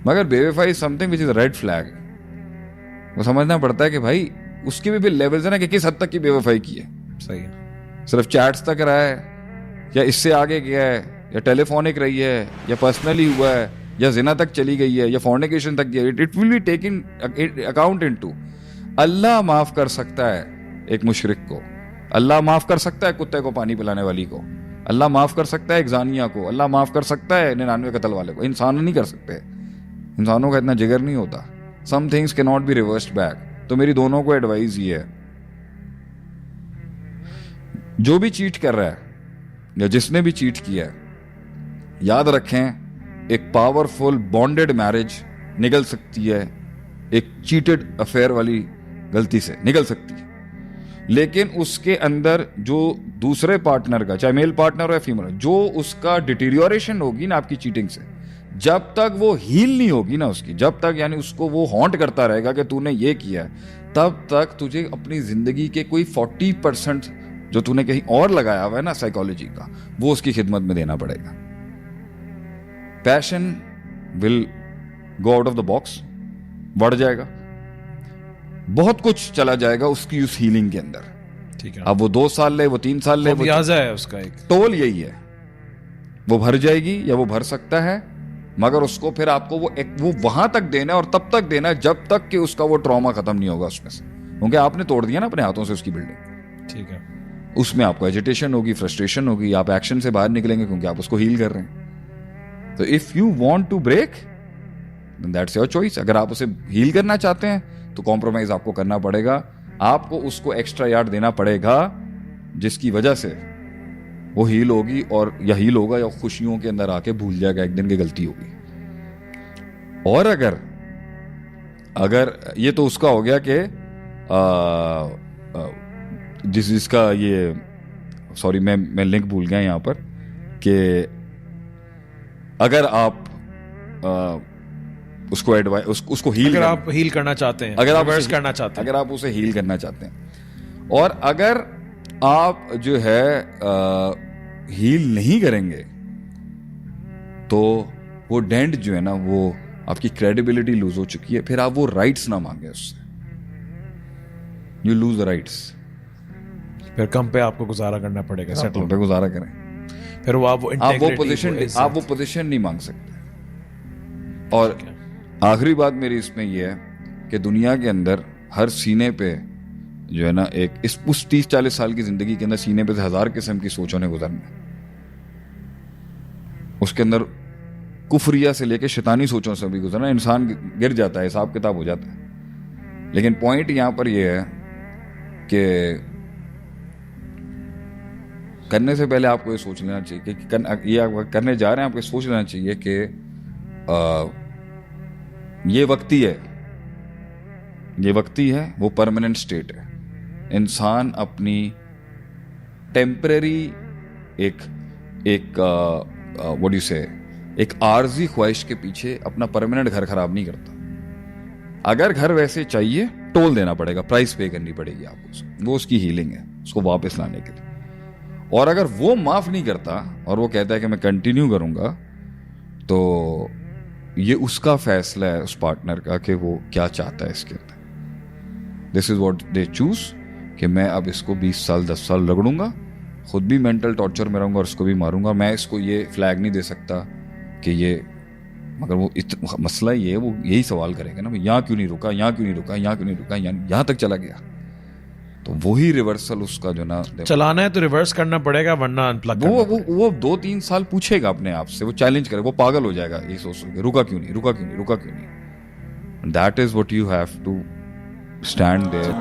मगर बेवफाई something which is red flag. वो समझना पड़ता है कि भाई उसकी भी लेवल्स है ना, कि किस हद तक की बेवफाई की है। सही है। सिर्फ चैट्स तक रहा है, या इससे आगे गया है, या टेलीफोनिक रही है, या पर्सनली हुआ है, या जिना तक चली गई है, या फॉर्निकेशन तक गई है। It will be taken account into. अल्लाह माफ कर सकता है एक मुशरिक को, अल्लाह माफ कर सकता है कुत्ते को पानी पिलाने वाली को, अल्लाह माफ कर सकता है एक जानिया को, अल्लाह माफ कर सकता है 99 कत्ल वाले को। इंसान नहीं कर सकते, इंसानों का इतना जिगर नहीं होता। Some things can not be reversed back. तो मेरी दोनों को एडवाइस ये है, जो भी चीट कर रहा है या जिसने भी चीट किया है, याद रखें एक पावरफुल बॉन्डेड मैरिज निकल सकती है एक चीटेड अफेयर वाली गलती से निकल सकती है, लेकिन उसके अंदर जो दूसरे पार्टनर का, चाहे मेल पार्टनर हो या फीमेल, जो उसका डिटीरियोरेशन होगी ना आपकी चीटिंग से, जब तक वो हील नहीं होगी ना उसकी, जब तक यानी उसको वो हॉन्ट करता रहेगा कि तूने ये किया है, तब तक तुझे अपनी जिंदगी के कोई 40% जो तूने कहीं और लगाया हुआ है ना साइकोलॉजी का, वो उसकी खिदमत में देना पड़ेगा। Passion will go out of the box, बढ़ जाएगा, बहुत कुछ चला जाएगा उसकी उस हीलिंग के अंदर। ठीक है। अब वो 2 साल ले, वो 3 साल ले, वो व्याजा है उसका एक टोल यही है, वो भर जाएगी या वो भर सकता है, मगर उसको फिर आपको वो वहां तक देना है और तब तक देना है जब तक कि उसका वो ट्रॉमा खत्म नहीं होगा उसमें से, क्योंकि आपने तोड़ दिया ना अपने हाथों से उसकी बिल्डिंग। ठीक है। उसमें आपको एजिटेशन होगी, फ्रस्ट्रेशन होगी, आप एक्शन से बाहर निकलेंगे क्योंकि आप उसको हील कर रहे हैं। तो if you want to break that's your choice. अगर आप उसे हील करना चाहते हैं तो कॉम्प्रोमाइज आपको करना पड़ेगा, आपको उसको एक्स्ट्रा यार्ड देना पड़ेगा जिसकी वजह से वो हील होगी, और या हील होगा या खुशियों के अंदर आके भूल जाएगा एक दिन की गलती होगी। और अगर ये तो उसका हो गया कि जिसका ये सॉरी मैं लिंक भूल गया यहाँ पर, कि अगर आप उसको उसको हील, अगर आप हील करना चाहते हैं, अगर आप रिवर्स करना चाहते हैं, अगर आप उसे हील करना चाहते हैं, और अगर आप जो है हील नहीं करेंगे तो वो डेंट जो है ना, वो आपकी क्रेडिबिलिटी लूज हो चुकी है, फिर आप वो राइट्स ना मांगे उससे, यू लूज द राइट्स, फिर कम पे आपको गुजारा करना पड़ेगा, सेटल पे गुजारा करें, फिर वो आप वो पोजीशन नहीं मांग सकते। और आखिरी बात मेरी इसमें यह है कि दुनिया के अंदर हर सीने पे जो है ना उस 30-40 साल की जिंदगी के अंदर सीने पे से 1000 किस्म की सोचों ने गुजरना। उसके अंदर कुफरिया से लेके शैतानी सोचों से भी गुजरना। इंसान गिर जाता है, हिसाब किताब हो जाता है, लेकिन पॉइंट यहां पर यह है कि करने से पहले आपको ये सोच लेना चाहिए कि ये आप करने जा रहे हैं, आपको सोच लेना चाहिए कि ये वक्ती है, ये वक्ती है, वो परमानेंट स्टेट है। इंसान अपनी टेम्परेरी व्हाट यू से एक आर्जी ख्वाहिश के पीछे अपना परमानेंट घर खराब नहीं करता। अगर घर वैसे चाहिए, टोल देना पड़ेगा, प्राइस पे करनी पड़ेगी आपको, वो उसकी हीलिंग है, उसको वापस लाने के लिए। और अगर वो माफ नहीं करता और वो कहता है कि मैं कंटिन्यू करूंगा, तो ये उसका फैसला है उस पार्टनर का कि वो क्या चाहता है इसके अंदर। This is what they choose, कि मैं अब इसको 20 साल 10 साल रगड़ूंगा, खुद भी मेंटल टॉर्चर में रहूंगा और उसको भी मारूंगा। मैं इसको ये फ्लैग नहीं दे सकता कि ये, मगर वो मसला ये है, वो यही सवाल करेंगे ना, यहाँ क्यों नहीं रुका, यहाँ क्यों नहीं रुका, यहाँ क्यों नहीं रुका, यहाँ तक चला गया। तो वही रिवर्सल उसका जो ना चलाना है तो रिवर्स करना पड़ेगा, वरना अनप्लग वो 2-3 साल पूछेगा अपने आप से, वो चैलेंज करेगा, वो पागल हो जाएगा ये सोच के रुका क्यों नहीं, रुका क्यों नहीं, रुका क्यों नहीं। That is what you have to stand there